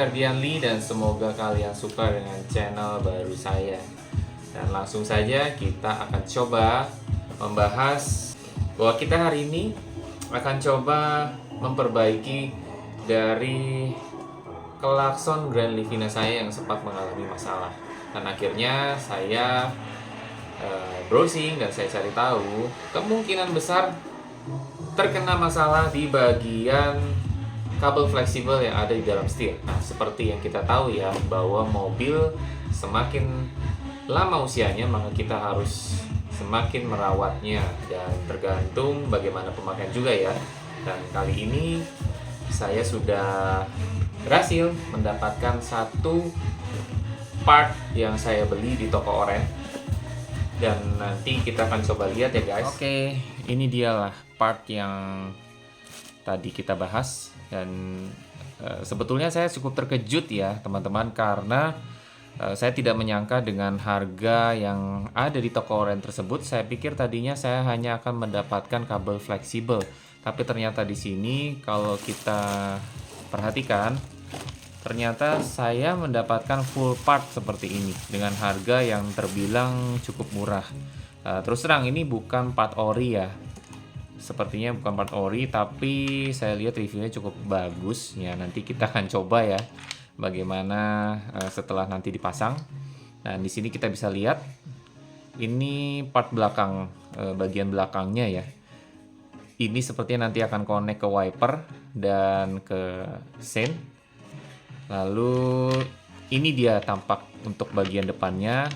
Ferdianli dan semoga kalian suka dengan channel baru saya. Dan langsung saja kita akan coba membahas bahwa kita hari ini akan coba memperbaiki dari klakson Grand Livina saya yang sempat mengalami masalah. Dan akhirnya saya browsing dan saya cari tahu kemungkinan besar terkena masalah di bagian kabel fleksibel yang ada di dalam setir. Nah, seperti yang kita tahu ya, bahwa mobil semakin lama usianya maka kita harus semakin merawatnya, dan tergantung bagaimana pemakaian juga ya. Dan kali ini saya sudah berhasil mendapatkan satu part yang saya beli di toko oren, dan nanti kita akan coba lihat ya guys. Oke, ini dialah part yang tadi kita bahas. Dan sebetulnya saya cukup terkejut ya teman-teman, karena saya tidak menyangka dengan harga yang ada di toko oren tersebut. Saya pikir tadinya saya hanya akan mendapatkan kabel fleksibel, tapi ternyata di sini kalau kita perhatikan, ternyata saya mendapatkan full part seperti ini dengan harga yang terbilang cukup murah. Terus terang ini bukan part ori ya. Sepertinya bukan part ori, tapi saya lihat reviewnya cukup bagus ya. Nanti kita akan coba ya bagaimana setelah nanti dipasang. Nah, di sini kita bisa lihat ini part belakang, bagian belakangnya ya. Ini sepertinya nanti akan connect ke wiper dan ke sein. Lalu ini dia tampak untuk bagian depannya.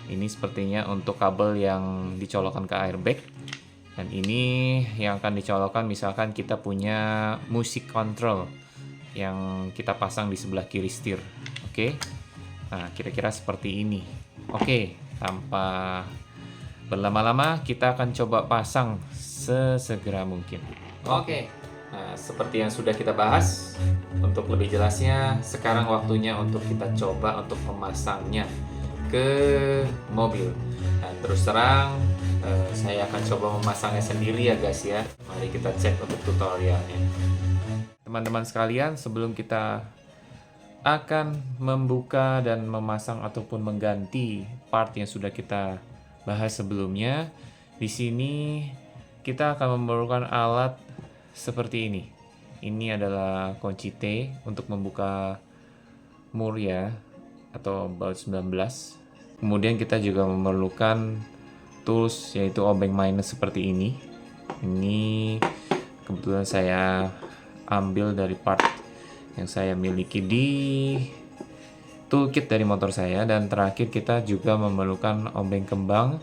Ini sepertinya untuk kabel yang dicolokkan ke airbag. Dan ini yang akan dicolokkan misalkan kita punya music control yang kita pasang di sebelah kiri setir. Oke. Nah, kira-kira seperti ini. Oke, tanpa berlama-lama kita akan coba pasang sesegera mungkin. Oke. Nah, seperti yang sudah kita bahas, untuk lebih jelasnya sekarang waktunya untuk kita coba untuk memasangnya ke mobil. Dan terus terang saya akan coba memasangnya sendiri ya guys ya. Mari kita cek untuk tutorialnya. Teman-teman sekalian, sebelum kita akan membuka dan memasang ataupun mengganti part yang sudah kita bahas sebelumnya, di sini kita akan memerlukan alat seperti ini. Ini adalah kunci T untuk membuka mur ya, atau baut 19. Kemudian kita juga memerlukan tools yaitu obeng minus seperti ini. Ini kebetulan saya ambil dari part yang saya miliki di toolkit dari motor saya. Dan terakhir kita juga memerlukan obeng kembang.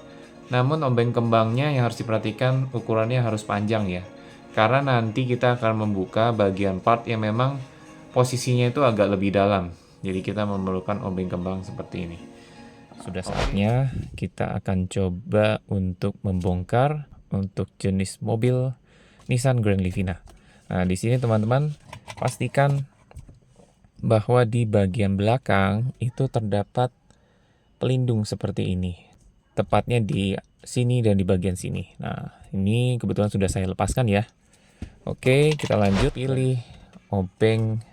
Namun obeng kembangnya yang harus diperhatikan ukurannya harus panjang ya, karena nanti kita akan membuka bagian part yang memang posisinya itu agak lebih dalam. Jadi kita memerlukan obeng kembang seperti ini. Sudah saatnya kita akan coba untuk membongkar untuk jenis mobil Nissan Grand Livina. Nah, di sini teman-teman pastikan bahwa di bagian belakang itu terdapat pelindung seperti ini. Tepatnya di sini dan di bagian sini. Nah, ini kebetulan sudah saya lepaskan ya. Oke, kita lanjut. Pilih obeng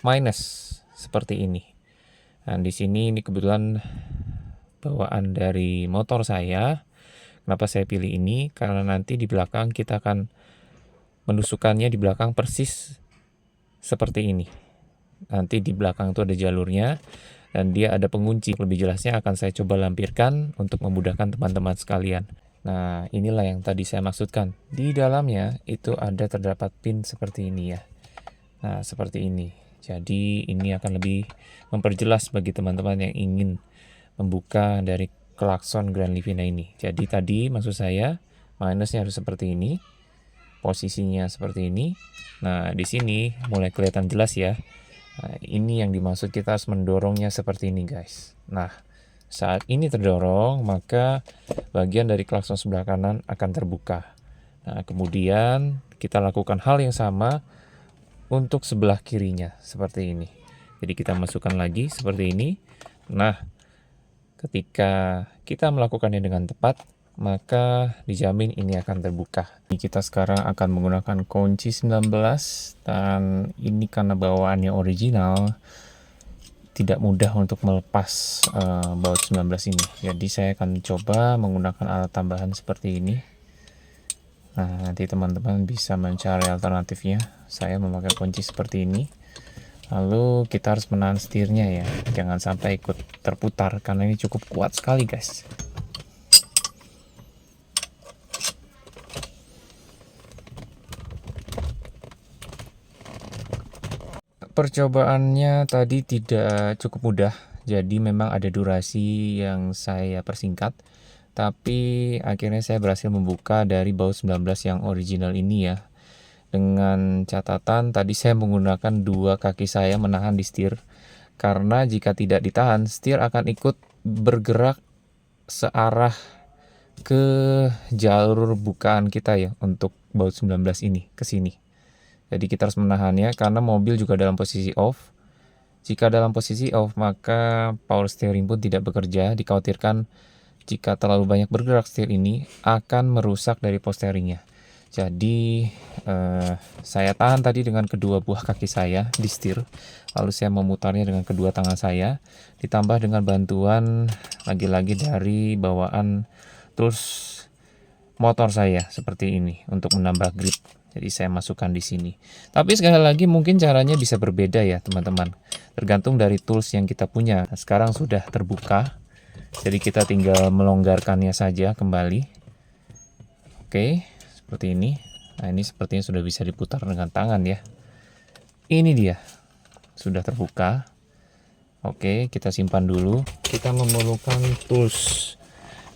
minus seperti ini. Nah, di sini ini kebetulan bawaan dari motor saya. Kenapa saya pilih ini? Karena nanti di belakang kita akan menusukkannya di belakang persis seperti ini. Nanti di belakang itu ada jalurnya dan dia ada pengunci. Lebih jelasnya akan saya coba lampirkan untuk memudahkan teman-teman sekalian. Nah, inilah yang tadi saya maksudkan. Di dalamnya itu ada terdapat pin seperti ini ya. Nah, seperti ini. Jadi ini akan lebih memperjelas bagi teman-teman yang ingin membuka dari klakson Grand Livina ini. Jadi tadi maksud saya minusnya harus seperti ini, posisinya seperti ini. Nah, di sini mulai kelihatan jelas ya. Nah, ini yang dimaksud, kita harus mendorongnya seperti ini guys. Nah, saat ini terdorong maka bagian dari klakson sebelah kanan akan terbuka. Nah, kemudian kita lakukan hal yang sama untuk sebelah kirinya seperti ini. Jadi kita masukkan lagi seperti ini. Nah, ketika kita melakukannya dengan tepat, maka dijamin ini akan terbuka. Kita sekarang akan menggunakan kunci 19, dan ini karena bawaannya original tidak mudah untuk melepas baut 19 ini. Jadi saya akan coba menggunakan alat tambahan seperti ini. Nah, nanti teman-teman bisa mencari alternatifnya. Saya memakai kunci seperti ini. Lalu kita harus menahan setirnya ya, jangan sampai ikut terputar karena ini cukup kuat sekali guys. Percobaannya tadi tidak cukup mudah, jadi memang ada durasi yang saya persingkat, tapi akhirnya saya berhasil membuka dari baut 19 yang original ini ya. Dengan catatan tadi saya menggunakan dua kaki saya menahan di setir, karena jika tidak ditahan, setir akan ikut bergerak searah ke jalur bukaan kita ya untuk baut 19 ini ke sini. Jadi kita harus menahannya karena mobil juga dalam posisi off. Jika dalam posisi off, maka power steering pun tidak bekerja. Dikhawatirkan jika terlalu banyak bergerak setir ini akan merusak dari power steeringnya. Jadi saya tahan tadi dengan kedua buah kaki saya di setir. Lalu saya memutarnya dengan kedua tangan saya. Ditambah dengan bantuan lagi-lagi dari bawaan tools motor saya seperti ini untuk menambah grip. Jadi saya masukkan di sini. Tapi sekali lagi mungkin caranya bisa berbeda ya teman-teman. Tergantung dari tools yang kita punya. Nah, sekarang sudah terbuka. Jadi kita tinggal melonggarkannya saja kembali. Oke, seperti ini. Nah, ini sepertinya sudah bisa diputar dengan tangan ya. Ini dia. Sudah terbuka. Oke, kita simpan dulu. Kita memerlukan tools,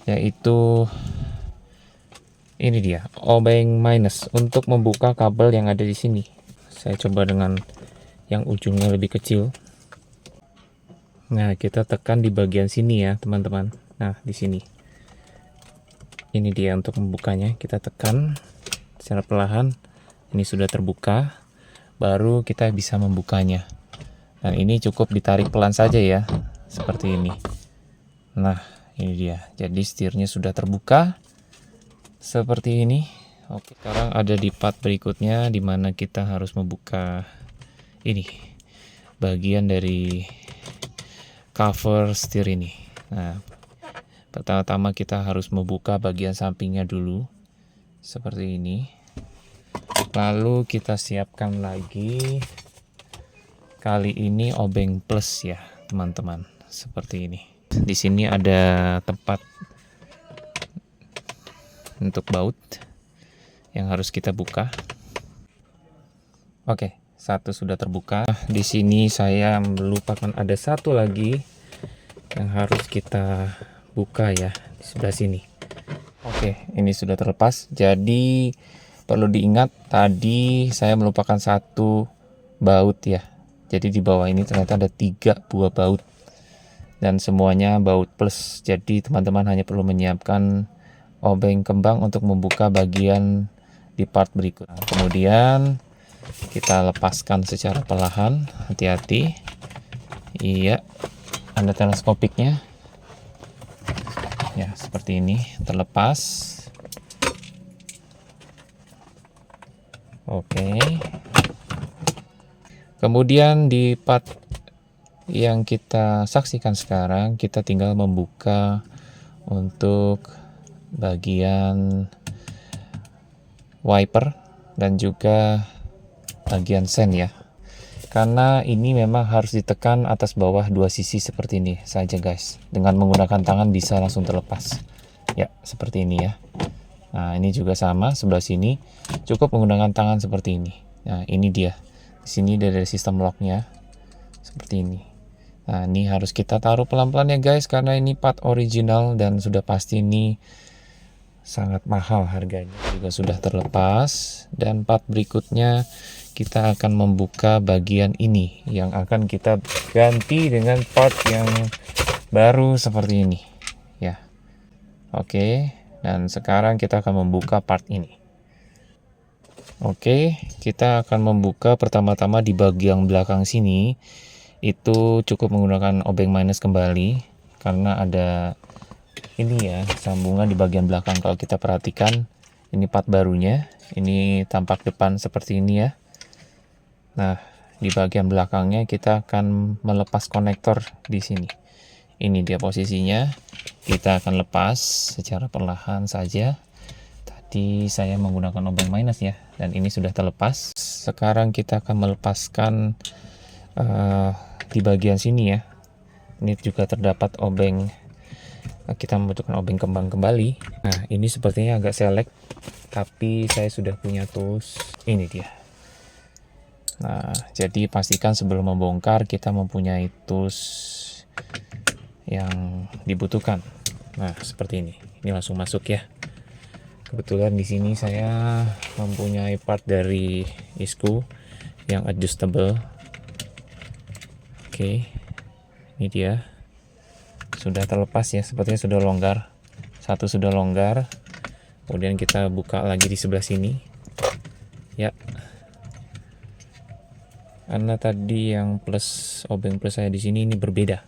yaitu ini dia, obeng minus untuk membuka kabel yang ada di sini. Saya coba dengan yang ujungnya lebih kecil. Nah, kita tekan di bagian sini ya, teman-teman. Nah, di sini. Ini dia untuk membukanya. Kita tekan secara perlahan. Ini sudah terbuka. Baru kita bisa membukanya. Dan ini cukup ditarik pelan saja ya, seperti ini. Nah, ini dia. Jadi setirnya sudah terbuka. Seperti ini. Oke, sekarang ada di part berikutnya di mana kita harus membuka ini bagian dari cover setir ini. Nah, pertama-tama kita harus membuka bagian sampingnya dulu seperti ini. Lalu kita siapkan lagi, kali ini obeng plus ya, teman-teman. Seperti ini. Di sini ada tempat untuk baut yang harus kita buka. Oke, satu sudah terbuka. Di sini saya melupakan ada satu lagi yang harus kita buka ya, di sebelah sini. Oke, ini sudah terlepas. Jadi perlu diingat tadi saya melupakan satu baut ya. Jadi di bawah ini ternyata ada 3 buah baut dan semuanya baut plus. Jadi teman-teman hanya perlu menyiapkan obeng kembang untuk membuka bagian di part berikut. Nah, kemudian kita lepaskan secara perlahan, hati-hati. Iya, ada teleskopiknya ya, seperti ini, terlepas. Oke, kemudian di part yang kita saksikan sekarang, kita tinggal membuka untuk bagian wiper dan juga bagian sen ya, karena ini memang harus ditekan atas bawah dua sisi seperti ini saja guys. Dengan menggunakan tangan bisa langsung terlepas ya, seperti ini ya. Nah, ini juga sama, sebelah sini cukup menggunakan tangan seperti ini. Nah, ini dia, di sini ada sistem locknya seperti ini. Nah, ini harus kita taruh pelan-pelan ya guys, karena ini part original dan sudah pasti ini sangat mahal harganya. Juga sudah terlepas, dan part berikutnya kita akan membuka bagian ini yang akan kita ganti dengan part yang baru seperti ini ya. Oke, dan sekarang kita akan membuka part ini. Oke, kita akan membuka pertama-tama di bagian belakang sini. Itu cukup menggunakan obeng minus kembali karena ada Ini ya sambungan di bagian belakang. Kalau kita perhatikan, ini part barunya. Ini tampak depan seperti ini ya. Nah, di bagian belakangnya kita akan melepas konektor di sini. Ini dia posisinya. Kita akan lepas secara perlahan saja. Tadi saya menggunakan obeng minus ya, dan ini sudah terlepas. Sekarang kita akan melepaskan di bagian sini ya. Ini juga terdapat obeng. Kita membutuhkan obeng kembang kembali. Nah, ini sepertinya agak selek, tapi saya sudah punya tools. Ini dia. Nah, jadi pastikan sebelum membongkar kita mempunyai tools yang dibutuhkan. Nah, seperti ini. Ini langsung masuk ya. Kebetulan di sini saya mempunyai part dari isku yang adjustable. Oke, ini dia. Sudah terlepas ya, sepertinya sudah longgar. Satu sudah longgar. Kemudian kita buka lagi di sebelah sini. Ya. Karena tadi yang plus obeng plus saya di sini ini berbeda.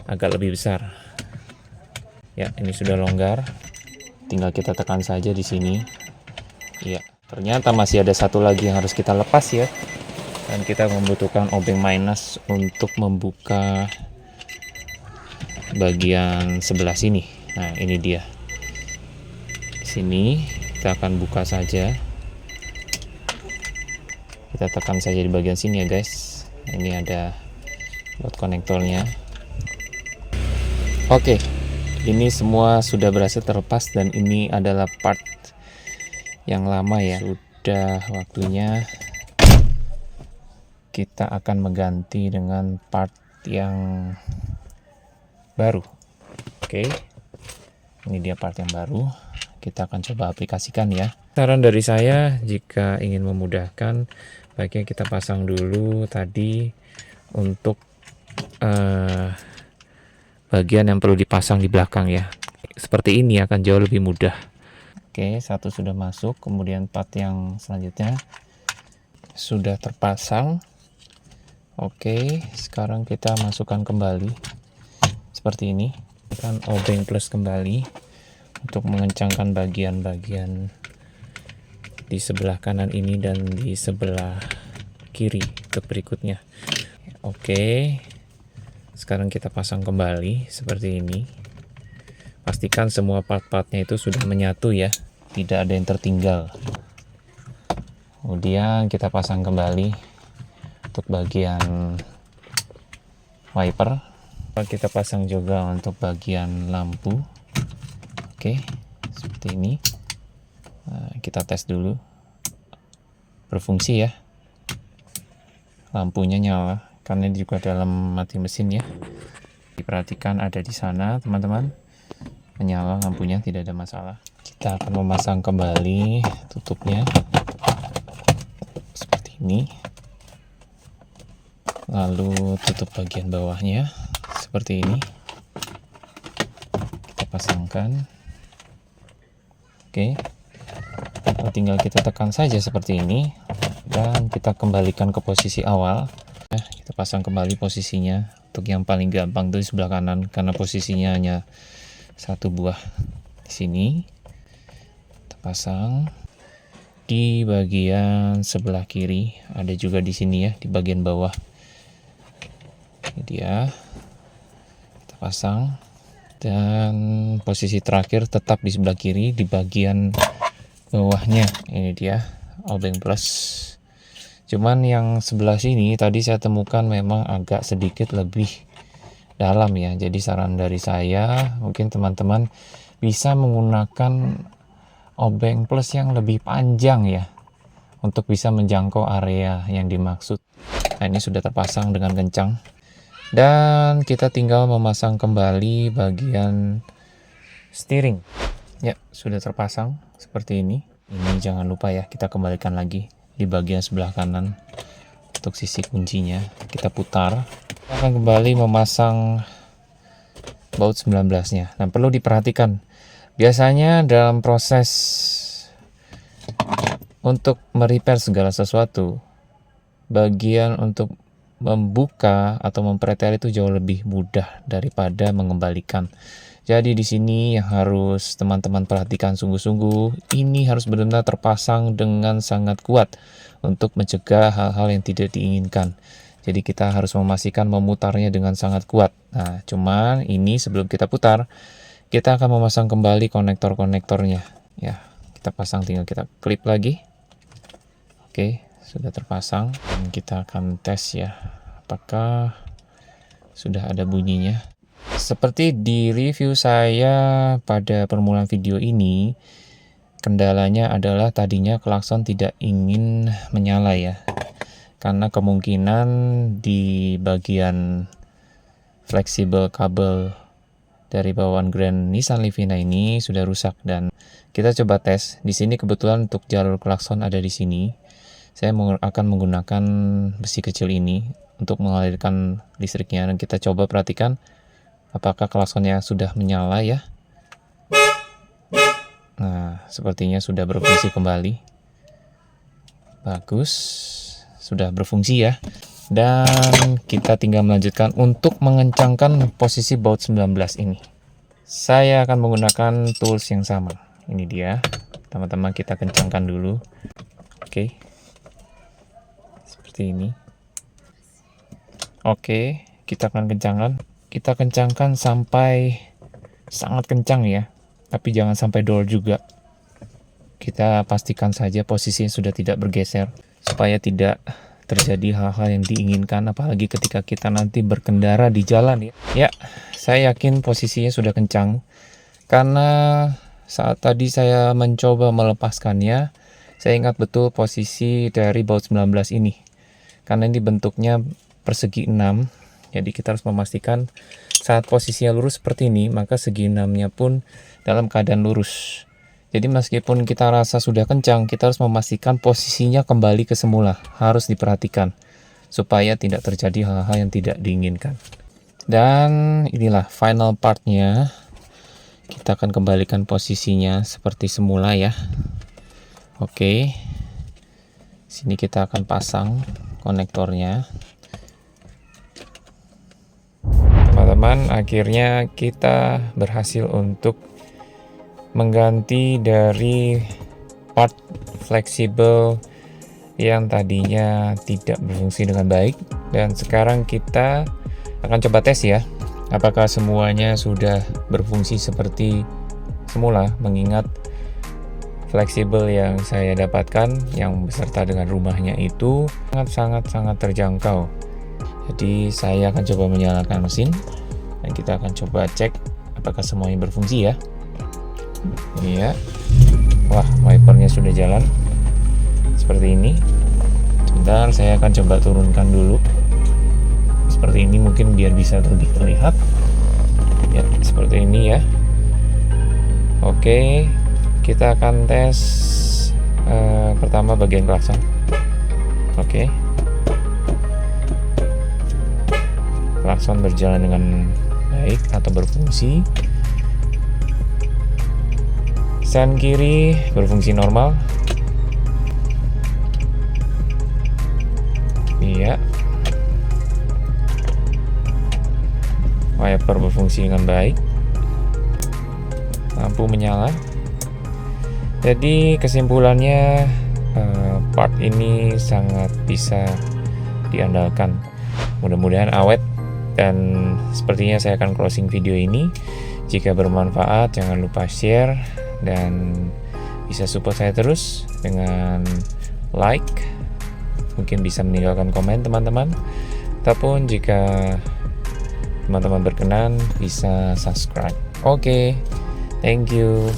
Agak lebih besar. Ya, ini sudah longgar. Tinggal kita tekan saja di sini. Ya, ternyata masih ada satu lagi yang harus kita lepas ya. Dan kita membutuhkan obeng minus untuk membuka bagian sebelah sini. Nah, ini dia. Sini kita akan buka saja. Kita tekan saja di bagian sini ya guys. Ini ada buat konektornya. Oke, ini semua sudah berhasil terlepas dan ini adalah part yang lama ya. Sudah waktunya kita akan mengganti dengan part yang baru. Oke, ini dia part yang baru. Kita akan coba aplikasikan ya. Saran dari saya, jika ingin memudahkan, baiknya kita pasang dulu tadi untuk bagian yang perlu dipasang di belakang ya. Seperti ini akan jauh lebih mudah. Oke, satu sudah masuk, kemudian part yang selanjutnya sudah terpasang. Oke, sekarang kita masukkan kembali seperti ini. Kan obeng plus kembali untuk mengencangkan bagian-bagian di sebelah kanan ini dan di sebelah kiri untuk berikutnya. Oke, sekarang kita pasang kembali seperti ini. Pastikan semua part-partnya itu sudah menyatu ya, tidak ada yang tertinggal. Kemudian kita pasang kembali untuk bagian wiper. Kita pasang juga untuk bagian lampu. Oke, seperti ini. Nah, kita tes dulu berfungsi ya. Lampunya nyala karena ini juga dalam mati mesin ya. Diperhatikan ada di sana teman-teman, menyala lampunya, tidak ada masalah. Kita akan memasang kembali tutupnya seperti ini, lalu tutup bagian bawahnya seperti ini, kita pasangkan. Oke, tinggal kita tekan saja seperti ini dan kita kembalikan ke posisi awal. Kita pasang kembali posisinya. Untuk yang paling gampang itu di sebelah kanan karena posisinya hanya satu buah. Di sini kita pasang. Di bagian sebelah kiri ada juga di sini ya, di bagian bawah. Ini dia. Kita pasang dan posisi terakhir tetap di sebelah kiri di bagian bawahnya. Ini dia obeng plus. Cuman yang sebelah sini tadi saya temukan memang agak sedikit lebih dalam ya. Jadi saran dari saya, mungkin teman-teman bisa menggunakan obeng plus yang lebih panjang ya, untuk bisa menjangkau area yang dimaksud. Nah, ini sudah terpasang dengan kencang. Dan kita tinggal memasang kembali bagian steering. Ya, sudah terpasang seperti ini. Ini jangan lupa ya, kita kembalikan lagi di bagian sebelah kanan untuk sisi kuncinya. Kita putar. Kita akan kembali memasang baut 19-nya. Nah, perlu diperhatikan. Biasanya dalam proses untuk merepair segala sesuatu, bagian untuk membuka atau mempretel itu jauh lebih mudah daripada mengembalikan. Jadi di sini yang harus teman-teman perhatikan sungguh-sungguh, ini harus benar-benar terpasang dengan sangat kuat untuk mencegah hal-hal yang tidak diinginkan. Jadi kita harus memastikan memutarnya dengan sangat kuat. Nah, cuman ini sebelum kita putar, kita akan memasang kembali konektor-konektornya. Ya, kita pasang, tinggal kita klip lagi. Oke, sudah terpasang. Dan kita akan tes ya, apakah sudah ada bunyinya. Seperti di review saya pada permulaan video ini, kendalanya adalah tadinya klakson tidak ingin menyala ya. Karena kemungkinan di bagian fleksibel kabel dari bawaan Grand Nissan Livina ini sudah rusak, dan kita coba tes. Di sini kebetulan untuk jalur klakson ada di sini. Saya akan menggunakan besi kecil ini untuk mengalirkan listriknya, dan kita coba perhatikan apakah klaksonnya sudah menyala ya. Nah, sepertinya sudah berfungsi kembali. Bagus, sudah berfungsi ya. Dan kita tinggal melanjutkan untuk mengencangkan posisi baut 19 ini. Saya akan menggunakan tools yang sama. Ini dia. Teman-teman, kita kencangkan dulu. Oke. Seperti ini. Oke, kita akan kencangkan. Kita kencangkan sampai sangat kencang ya, tapi jangan sampai dol juga. Kita pastikan saja posisinya sudah tidak bergeser, supaya tidak terjadi hal-hal yang diinginkan, apalagi ketika kita nanti berkendara di jalan ya. Ya, saya yakin posisinya sudah kencang, karena saat tadi saya mencoba melepaskannya, saya ingat betul posisi dari baut 19 ini. Karena ini bentuknya persegi 6, jadi kita harus memastikan saat posisinya lurus seperti ini, maka segi 6-nya pun dalam keadaan lurus. Jadi meskipun kita rasa sudah kencang, kita harus memastikan posisinya kembali ke semula. Harus diperhatikan supaya tidak terjadi hal-hal yang tidak diinginkan. Dan inilah final partnya. Kita akan kembalikan posisinya seperti semula ya. Oke. Sini kita akan pasang konektornya. Teman-teman, akhirnya kita berhasil untuk mengganti dari part fleksibel yang tadinya tidak berfungsi dengan baik, dan sekarang kita akan coba tes ya, apakah semuanya sudah berfungsi seperti semula, mengingat fleksibel yang saya dapatkan yang beserta dengan rumahnya itu sangat terjangkau. Jadi saya akan coba menyalakan mesin dan kita akan coba cek apakah semuanya berfungsi ya. Iya. Wah, wipernya sudah jalan seperti ini. Sebentar, saya akan coba turunkan dulu seperti ini, mungkin biar bisa lebih terlihat ya, seperti ini ya. Oke, kita akan tes pertama bagian klakson. Oke, klakson berjalan dengan baik atau berfungsi. Sen kiri berfungsi normal. Iya. Wiper berfungsi dengan baik. Lampu menyala. Jadi kesimpulannya part ini sangat bisa diandalkan. Mudah-mudahan awet. Dan sepertinya saya akan closing video ini. Jika bermanfaat, jangan lupa share dan bisa support saya terus dengan like. Mungkin bisa meninggalkan komen teman-teman. Ataupun jika teman-teman berkenan bisa subscribe. Oke, thank you.